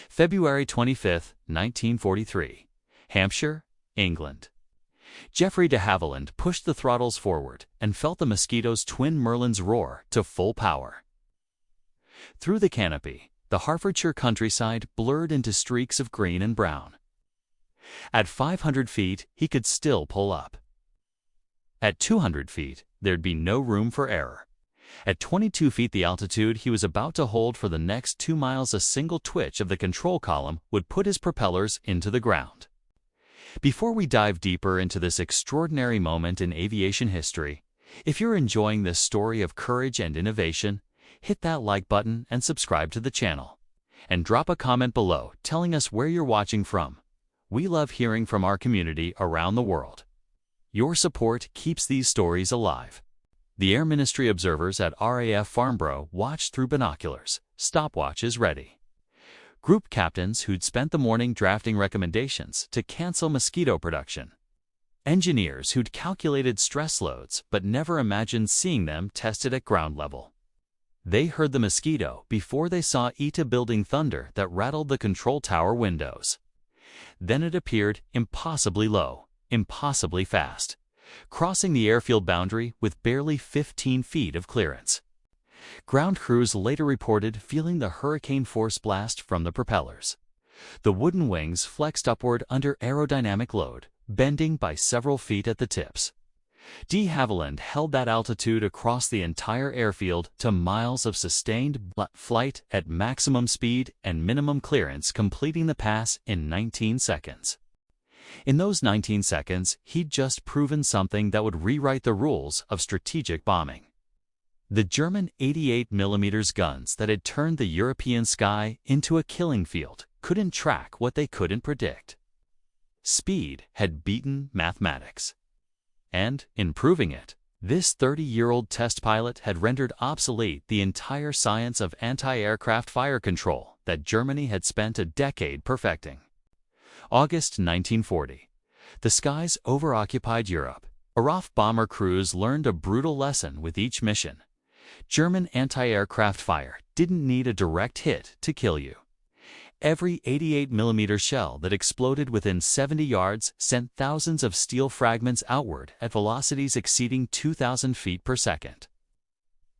February 25, 1943. Hampshire, England. Geoffrey de Havilland pushed the throttles forward and felt the Mosquito's twin Merlins roar to full power. Through the canopy, the Hertfordshire countryside blurred into streaks of green and brown. At 500 feet, he could still pull up. At 200 feet, there'd be no room for error. At 22 feet the altitude he was about to hold for the next 2 miles, a single twitch of the control column would put his propellers into the ground. Before we dive deeper into this extraordinary moment in aviation history, if you're enjoying this story of courage and innovation, hit that like button and subscribe to the channel. And drop a comment below telling us where you're watching from. We love hearing from our community around the world. Your support keeps these stories alive. The Air Ministry observers at RAF Farnborough watched through binoculars, stopwatches ready. Group captains who'd spent the morning drafting recommendations to cancel Mosquito production. Engineers who'd calculated stress loads but never imagined seeing them tested at ground level. They heard the Mosquito before they saw ETA building thunder that rattled the control tower windows. Then it appeared impossibly low, impossibly fast, crossing the airfield boundary with barely 15 feet of clearance. Ground crews later reported feeling the hurricane force blast from the propellers. The wooden wings flexed upward under aerodynamic load, bending by several feet at the tips. De Havilland held that altitude across the entire airfield to miles of sustained flight at maximum speed and minimum clearance, completing the pass in 19 seconds. In those 19 seconds, he'd just proven something that would rewrite the rules of strategic bombing. The German 88mm guns that had turned the European sky into a killing field couldn't track what they couldn't predict. Speed had beaten mathematics. And, in proving it, this 30-year-old test pilot had rendered obsolete the entire science of anti-aircraft fire control that Germany had spent a decade perfecting. August 1940. The skies overoccupied Europe. RAF bomber crews learned a brutal lesson with each mission. German anti-aircraft fire didn't need a direct hit to kill you. Every 88mm shell that exploded within 70 yards sent thousands of steel fragments outward at velocities exceeding 2,000 feet per second.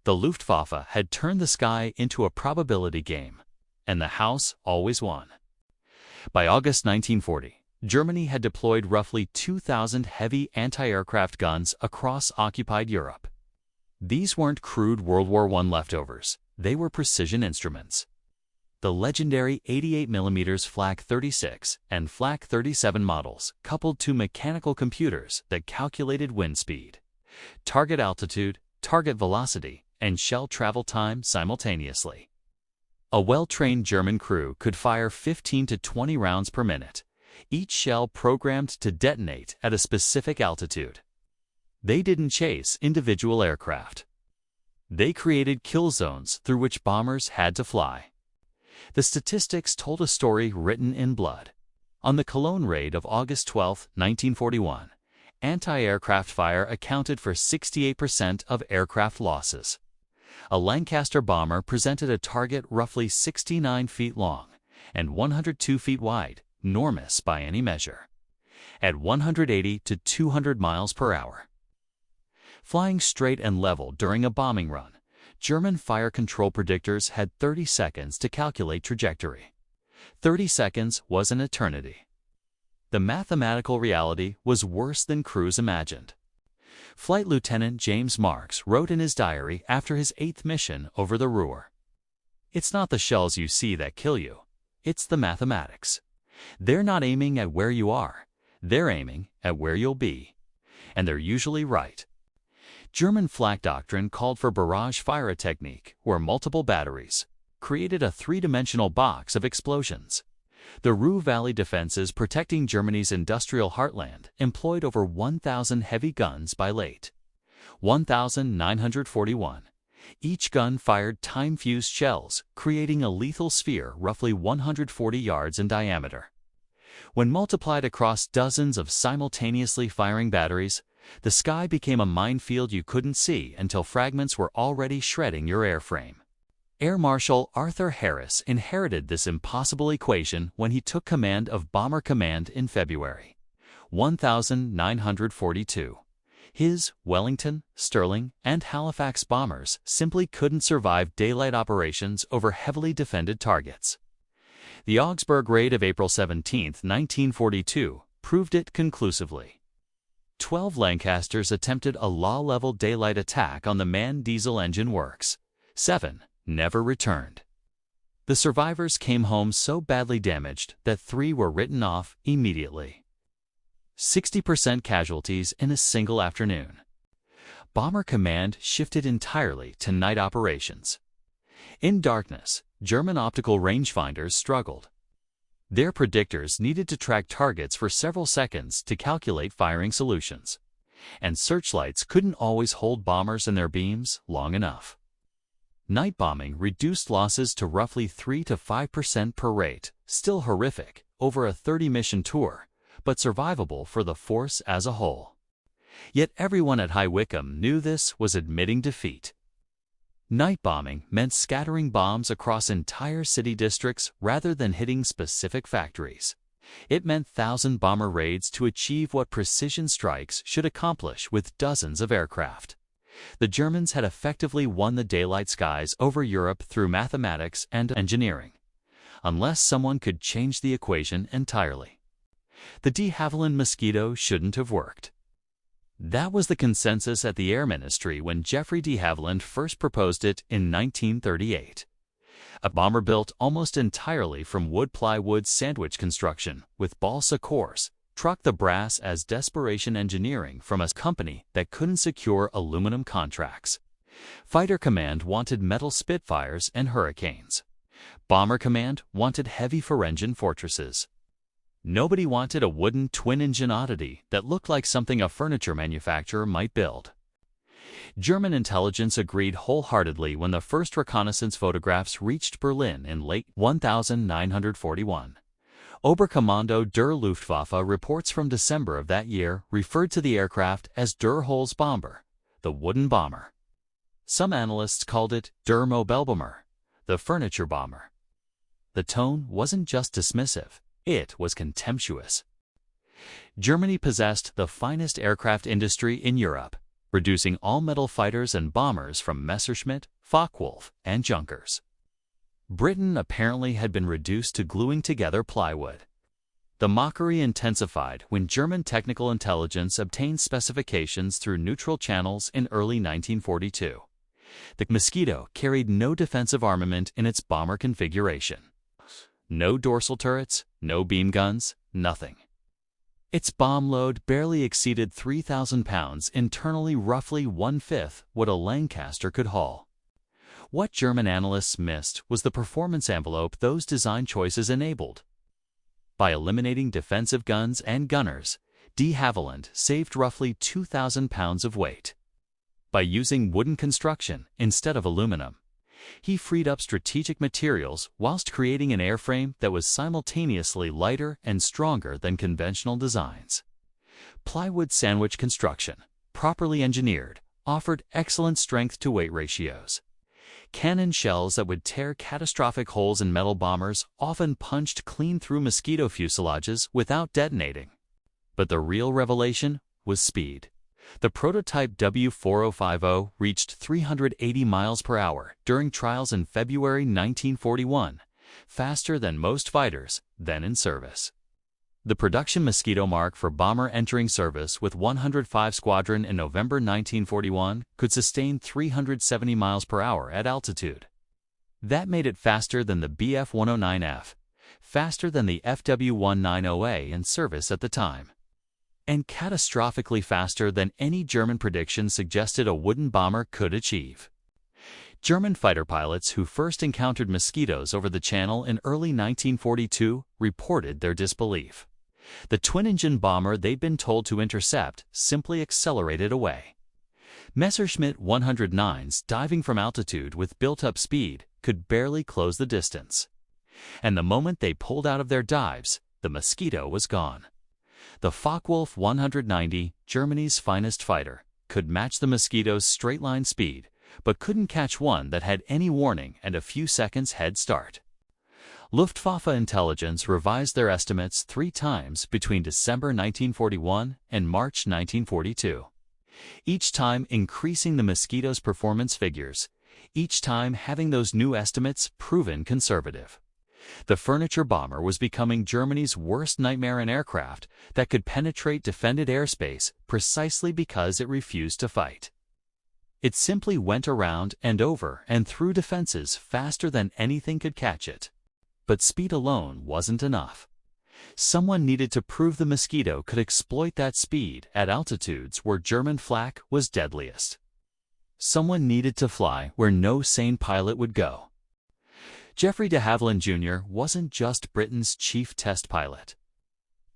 The Luftwaffe had turned the sky into a probability game, and the house always won. By August 1940, Germany had deployed roughly 2,000 heavy anti-aircraft guns across occupied Europe. These weren't crude World War I leftovers, they were precision instruments. The legendary 88mm Flak 36 and Flak 37 models coupled to mechanical computers that calculated wind speed, target altitude, target velocity, and shell travel time simultaneously. A well-trained German crew could fire 15 to 20 rounds per minute, each shell programmed to detonate at a specific altitude. They didn't chase individual aircraft. They created kill zones through which bombers had to fly. The statistics told a story written in blood. On the Cologne raid of August 12, 1941, anti-aircraft fire accounted for 68% of aircraft losses. A Lancaster bomber presented a target roughly 69 feet long and 102 feet wide, enormous by any measure, at 180 to 200 miles per hour. Flying straight and level during a bombing run, German fire control predictors had 30 seconds to calculate trajectory. 30 seconds was an eternity. The mathematical reality was worse than crews imagined. Flight Lieutenant James Marks wrote in his diary after his 8th mission over the Ruhr, "It's not the shells you see that kill you, it's the mathematics. They're not aiming at where you are, they're aiming at where you'll be. And they're usually right." German flak doctrine called for barrage fire, a technique where multiple batteries created a three-dimensional box of explosions. The Ruhr Valley defenses protecting Germany's industrial heartland employed over 1,000 heavy guns by late 1941. Each gun fired time-fused shells, creating a lethal sphere roughly 140 yards in diameter. When multiplied across dozens of simultaneously firing batteries, the sky became a minefield you couldn't see until fragments were already shredding your airframe. Air Marshal Arthur Harris inherited this impossible equation when he took command of Bomber Command in February 1942. His Wellington, Sterling, and Halifax bombers simply couldn't survive daylight operations over heavily defended targets. The Augsburg raid of April 17, 1942, proved it conclusively. 12 Lancasters attempted a law-level daylight attack on the manned diesel engine works. 7 never returned. The survivors came home so badly damaged that 3 were written off immediately. 60% casualties in a single afternoon. Bomber Command shifted entirely to night operations. In darkness, German optical rangefinders struggled. Their predictors needed to track targets for several seconds to calculate firing solutions, and searchlights couldn't always hold bombers and their beams long enough. Night bombing reduced losses to roughly 3 to 5% per rate, still horrific over a 30-mission tour, but survivable for the force as a whole. Yet everyone at High Wycombe knew this was admitting defeat. Night bombing meant scattering bombs across entire city districts rather than hitting specific factories. It meant 1,000-bomber raids to achieve what precision strikes should accomplish with dozens of aircraft. The Germans had effectively won the daylight skies over Europe through mathematics and engineering, unless someone could change the equation entirely. The de Havilland Mosquito shouldn't have worked. That was the consensus at the Air Ministry when Geoffrey de Havilland first proposed it in 1938. A bomber built almost entirely from wood plywood sandwich construction with balsa cores trucked the brass as desperation engineering from a company that couldn't secure aluminum contracts. Fighter Command wanted metal Spitfires and Hurricanes. Bomber Command wanted heavy four-engine fortresses. Nobody wanted a wooden twin-engine oddity that looked like something a furniture manufacturer might build. German intelligence agreed wholeheartedly when the first reconnaissance photographs reached Berlin in late 1941. Oberkommando der Luftwaffe reports from December of that year referred to the aircraft as Der Holzbomber, the wooden bomber. Some analysts called it Der Möbelbomber, the furniture bomber. The tone wasn't just dismissive. It was contemptuous. Germany possessed the finest aircraft industry in Europe, producing all-metal fighters and bombers from Messerschmitt, Focke-Wulf, and Junkers. Britain apparently had been reduced to gluing together plywood. The mockery intensified when German technical intelligence obtained specifications through neutral channels in early 1942. The Mosquito carried no defensive armament in its bomber configuration. No dorsal turrets, no beam guns, nothing. Its bomb load barely exceeded 3,000 pounds, internally roughly one-fifth what a Lancaster could haul. What German analysts missed was the performance envelope those design choices enabled. By eliminating defensive guns and gunners, de Havilland saved roughly 2,000 pounds of weight. By using wooden construction instead of aluminum, he freed up strategic materials whilst creating an airframe that was simultaneously lighter and stronger than conventional designs. Plywood sandwich construction, properly engineered, offered excellent strength-to-weight ratios. Cannon shells that would tear catastrophic holes in metal bombers often punched clean through Mosquito fuselages without detonating. But the real revelation was speed. The prototype W4050 reached 380 miles per hour during trials in February 1941, faster than most fighters then in service. The production Mosquito mark for bomber entering service with 105 Squadron in November 1941 could sustain 370 miles per hour at altitude. That made it faster than the Bf-109F, faster than the FW-190A in service at the time, and catastrophically faster than any German prediction suggested a wooden bomber could achieve. German fighter pilots who first encountered Mosquitoes over the Channel in early 1942 reported their disbelief. The twin-engine bomber they'd been told to intercept simply accelerated away. Messerschmitt 109s diving from altitude with built-up speed could barely close the distance. And the moment they pulled out of their dives, the Mosquito was gone. The Focke-Wulf 190, Germany's finest fighter, could match the Mosquito's straight-line speed, but couldn't catch one that had any warning and a few seconds head start. Luftwaffe intelligence revised their estimates 3 times between December 1941 and March 1942, each time increasing the Mosquito's performance figures, each time having those new estimates proven conservative. The furniture bomber was becoming Germany's worst nightmare in aircraft that could penetrate defended airspace precisely because it refused to fight. It simply went around and over and through defenses faster than anything could catch it. But speed alone wasn't enough. Someone needed to prove the Mosquito could exploit that speed at altitudes where German flak was deadliest. Someone needed to fly where no sane pilot would go. Geoffrey de Havilland Jr. wasn't just Britain's chief test pilot.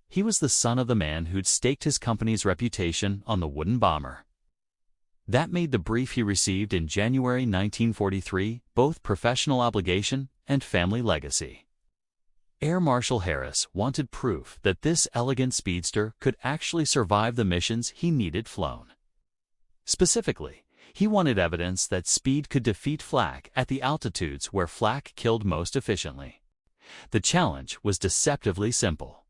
He was the son of the man who'd staked his company's reputation on the wooden bomber. That made the brief he received in January 1943 both professional obligation and family legacy. Air Marshal Harris wanted proof that this elegant speedster could actually survive the missions he needed flown. Specifically, he wanted evidence that speed could defeat flak at the altitudes where flak killed most efficiently. The challenge was deceptively simple.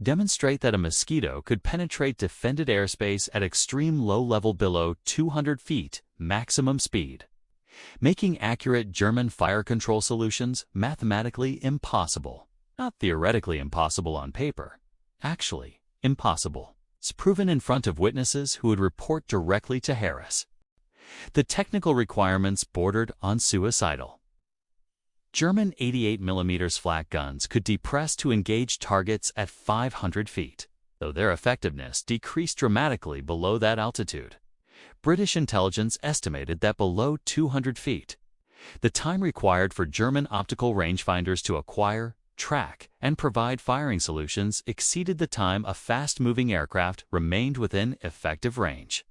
Demonstrate that a Mosquito could penetrate defended airspace at extreme low level below 200 feet maximum speed, making accurate German fire control solutions mathematically impossible. Not theoretically impossible on paper. Actually, impossible. It's proven in front of witnesses who would report directly to Harris. The technical requirements bordered on suicidal. German 88mm flak guns could depress to engage targets at 500 feet, though their effectiveness decreased dramatically below that altitude. British intelligence estimated that below 200 feet, the time required for German optical rangefinders to acquire, track, and provide firing solutions exceeded the time a fast-moving aircraft remained within effective range.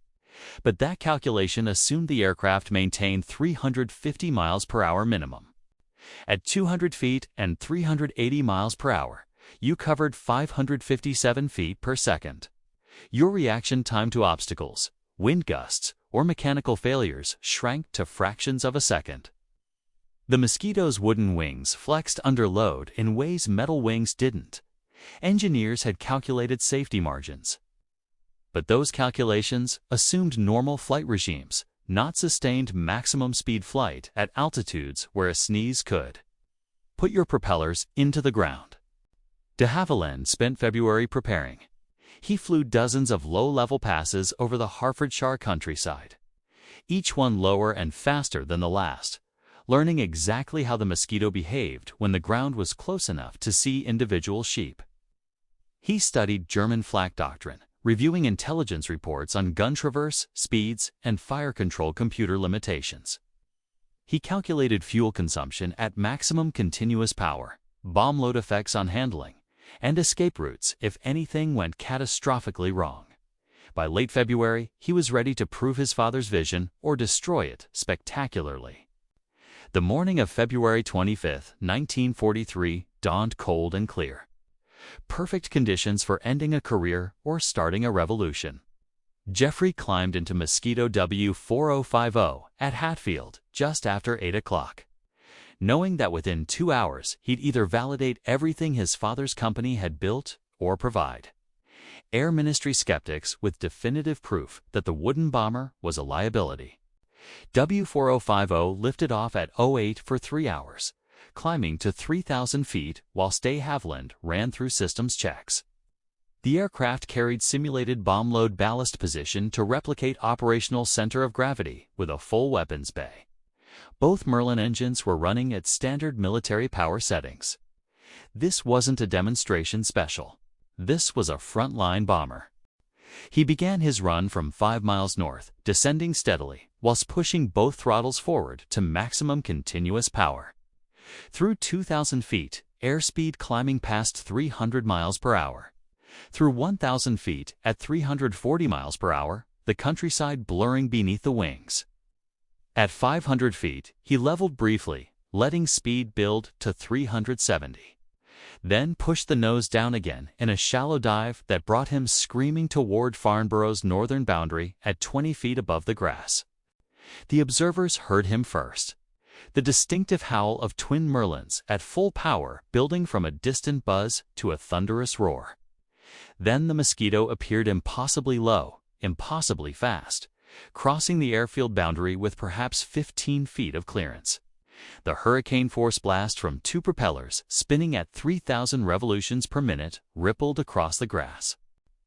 But that calculation assumed the aircraft maintained 350 miles per hour minimum. At 200 feet and 380 miles per hour, you covered 557 feet per second. Your reaction time to obstacles, wind gusts, or mechanical failures shrank to fractions of a second. The Mosquito's wooden wings flexed under load in ways metal wings didn't. Engineers had calculated safety margins. But those calculations assumed normal flight regimes, not sustained maximum speed flight at altitudes where a sneeze could. Put your propellers into the ground. De Havilland spent February preparing. He flew dozens of low-level passes over the Hertfordshire countryside, each one lower and faster than the last, learning exactly how the Mosquito behaved when the ground was close enough to see individual sheep. He studied German flak doctrine, reviewing intelligence reports on gun traverse, speeds, and fire control computer limitations. He calculated fuel consumption at maximum continuous power, bomb load effects on handling, and escape routes if anything went catastrophically wrong. By late February, he was ready to prove his father's vision or destroy it spectacularly. The morning of February 25, 1943, dawned cold and clear. Perfect conditions for ending a career or starting a revolution. Geoffrey climbed into Mosquito W4050 at Hatfield just after 8 o'clock, knowing that within 2 hours he'd either validate everything his father's company had built or provide Air Ministry skeptics with definitive proof that the wooden bomber was a liability. W4050 lifted off at 08 for 3 hours, climbing to 3,000 feet while de Havilland ran through systems checks. The aircraft carried simulated bomb load ballast position to replicate operational center of gravity with a full weapons bay. Both Merlin engines were running at standard military power settings. This wasn't a demonstration special. This was a frontline bomber. He began his run from 5 miles north, descending steadily, whilst pushing both throttles forward to maximum continuous power. Through 2,000 feet, airspeed climbing past 300 miles per hour. Through 1,000 feet at 340 miles per hour, the countryside blurring beneath the wings. At 500 feet, he leveled briefly, letting speed build to 370. Then pushed the nose down again in a shallow dive that brought him screaming toward Farnborough's northern boundary at 20 feet above the grass. The observers heard him first. The distinctive howl of twin Merlins at full power, building from a distant buzz to a thunderous roar. Then the Mosquito appeared impossibly low, impossibly fast, crossing the airfield boundary with perhaps 15 feet of clearance. The hurricane-force blast from two propellers, spinning at 3,000 revolutions per minute, rippled across the grass.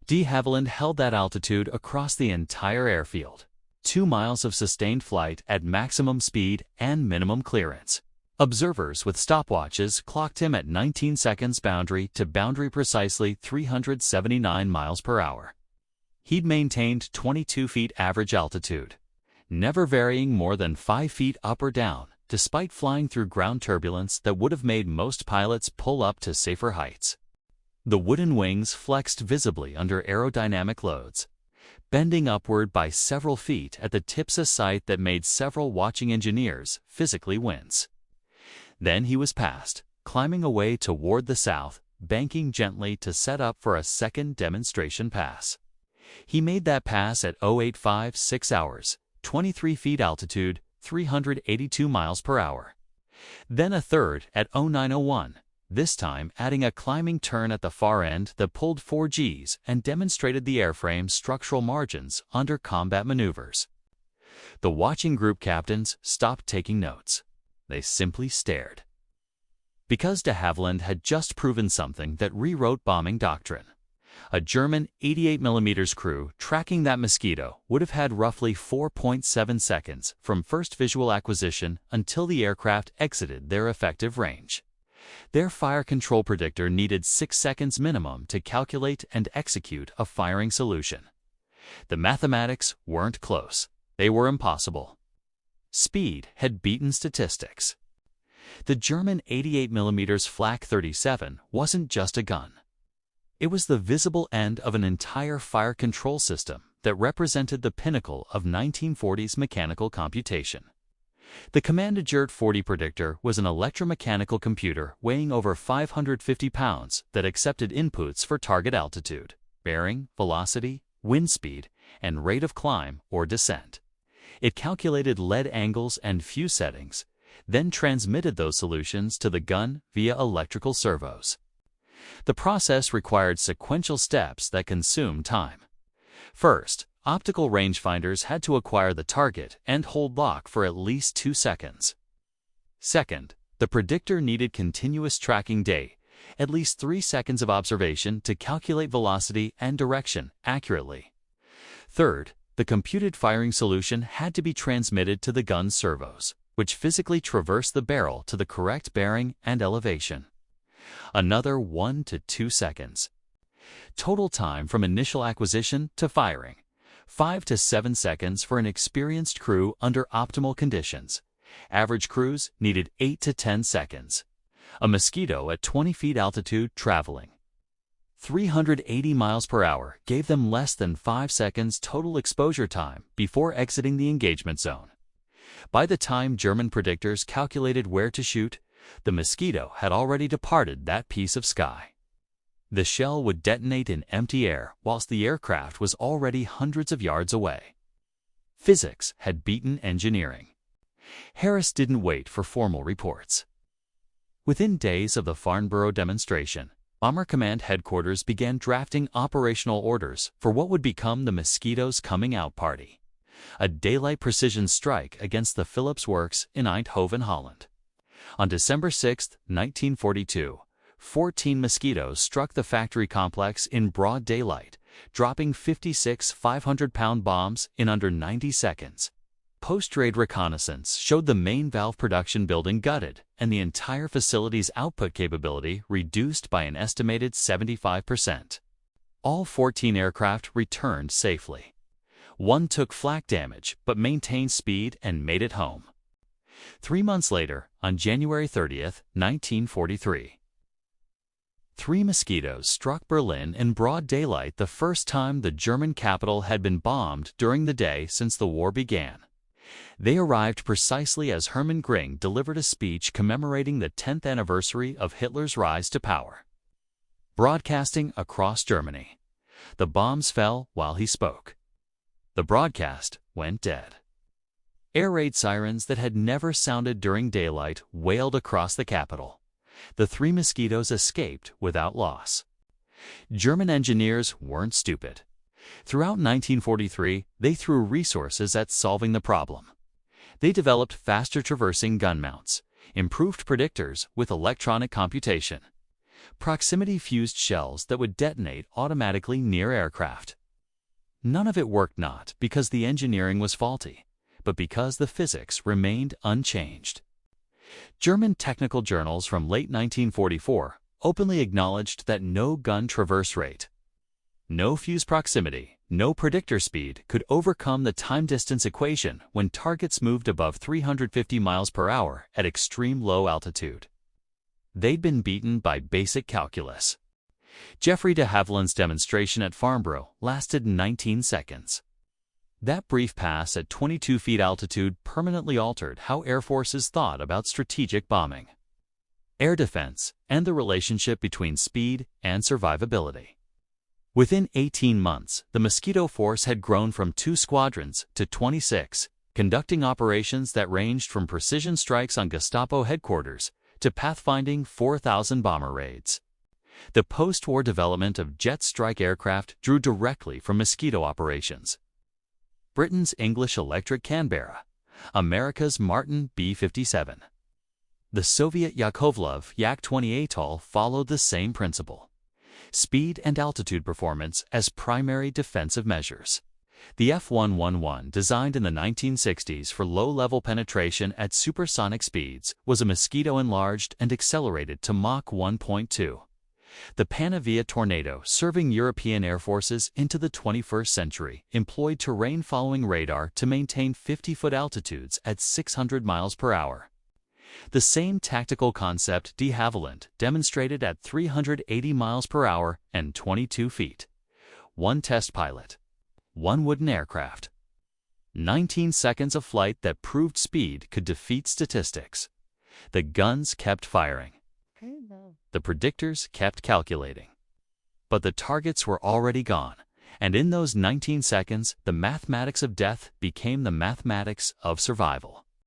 De Havilland held that altitude across the entire airfield. 2 miles of sustained flight at maximum speed and minimum clearance. Observers with stopwatches clocked him at 19 seconds boundary to boundary precisely 379 miles per hour. He'd maintained 22 feet average altitude, never varying more than 5 feet up or down, despite flying through ground turbulence that would have made most pilots pull up to safer heights. The wooden wings flexed visibly under aerodynamic loads, bending upward by several feet at the tips, a sight that made several watching engineers physically wince. Then he was past, climbing away toward the south, banking gently to set up for a second demonstration pass. He made that pass at 0856 hours, 23 feet altitude, 382 miles per hour. Then a third at 0901, this time adding a climbing turn at the far end that pulled 4 Gs and demonstrated the airframe's structural margins under combat maneuvers. The watching group captains stopped taking notes. They simply stared. Because de Havilland had just proven something that rewrote bombing doctrine. A German 88mm crew tracking that Mosquito would have had roughly 4.7 seconds from first visual acquisition until the aircraft exited their effective range. Their fire control predictor needed 6 seconds minimum to calculate and execute a firing solution. The mathematics weren't close. They were impossible. Speed had beaten statistics. The German 88mm Flak 37 wasn't just a gun. It was the visible end of an entire fire control system that represented the pinnacle of 1940s mechanical computation. The Command-Adjured 40 predictor was an electromechanical computer weighing over 550 pounds that accepted inputs for target altitude, bearing, velocity, wind speed, and rate of climb or descent. It calculated lead angles and fuse settings, then transmitted those solutions to the gun via electrical servos. The process required sequential steps that consumed time. First, optical rangefinders had to acquire the target and hold lock for at least 2 seconds. Second, the predictor needed continuous tracking data, at least 3 seconds of observation to calculate velocity and direction accurately. Third, the computed firing solution had to be transmitted to the gun's servos, which physically traversed the barrel to the correct bearing and elevation. Another 1 to 2 seconds. Total time from initial acquisition to firing, 5 to 7 seconds for an experienced crew under optimal conditions. Average crews needed 8 to 10 seconds. A Mosquito at 20 feet altitude traveling 380 miles per hour gave them less than 5 seconds total exposure time before exiting the engagement zone. By the time German predictors calculated where to shoot, the Mosquito had already departed that piece of sky. The shell would detonate in empty air whilst the aircraft was already hundreds of yards away. Physics had beaten engineering. Harris didn't wait for formal reports. Within days of the Farnborough demonstration, Bomber Command headquarters began drafting operational orders for what would become the Mosquito's coming out party, a daylight precision strike against the Philips Works in Eindhoven, Holland. On December 6, 1942, 14 Mosquitoes struck the factory complex in broad daylight, dropping 56 500-pound bombs in under 90 seconds. Post-raid reconnaissance showed the main valve production building gutted and the entire facility's output capability reduced by an estimated 75%. All 14 aircraft returned safely. One took flak damage but maintained speed and made it home. 3 months later, on January 30, 1943, 3 Mosquitoes struck Berlin in broad daylight, the first time the German capital had been bombed during the day since the war began. They arrived precisely as Hermann Göring delivered a speech commemorating the 10th anniversary of Hitler's rise to power. Broadcasting across Germany. The bombs fell while he spoke. The broadcast went dead. Air raid sirens that had never sounded during daylight wailed across the capital. The 3 Mosquitoes escaped without loss. German engineers weren't stupid. Throughout 1943, they threw resources at solving the problem. They developed faster traversing gun mounts, improved predictors with electronic computation, proximity-fused shells that would detonate automatically near aircraft. None of it worked not because the engineering was faulty, but because the physics remained unchanged. German technical journals from late 1944 openly acknowledged that no gun traverse rate, no fuse proximity, no predictor speed could overcome the time-distance equation when targets moved above 350 miles per hour at extreme low altitude. They'd been beaten by basic calculus. Geoffrey de Havilland's demonstration at Farnborough lasted 19 seconds. That brief pass at 22 feet altitude permanently altered how air forces thought about strategic bombing, air defense, and the relationship between speed and survivability. Within 18 months, the Mosquito force had grown from 2 squadrons to 26, conducting operations that ranged from precision strikes on Gestapo headquarters to pathfinding 4,000 bomber raids. The post-war development of jet strike aircraft drew directly from Mosquito operations. Britain's English Electric Canberra, America's Martin B-57. The Soviet Yakovlev Yak-20 Atoll followed the same principle. Speed and altitude performance as primary defensive measures. The F-111, designed in the 1960s for low-level penetration at supersonic speeds, was a Mosquito enlarged and accelerated to Mach 1.2. The Panavia Tornado, serving European air forces into the 21st century, employed terrain-following radar to maintain 50-foot altitudes at 600 miles per hour. The same tactical concept de Havilland demonstrated at 380 miles per hour and 22 feet. 1 test pilot, 1 wooden aircraft. 19 seconds of flight that proved speed could defeat statistics. The guns kept firing. The predictors kept calculating. But the targets were already gone, and in those 19 seconds, the mathematics of death became the mathematics of survival.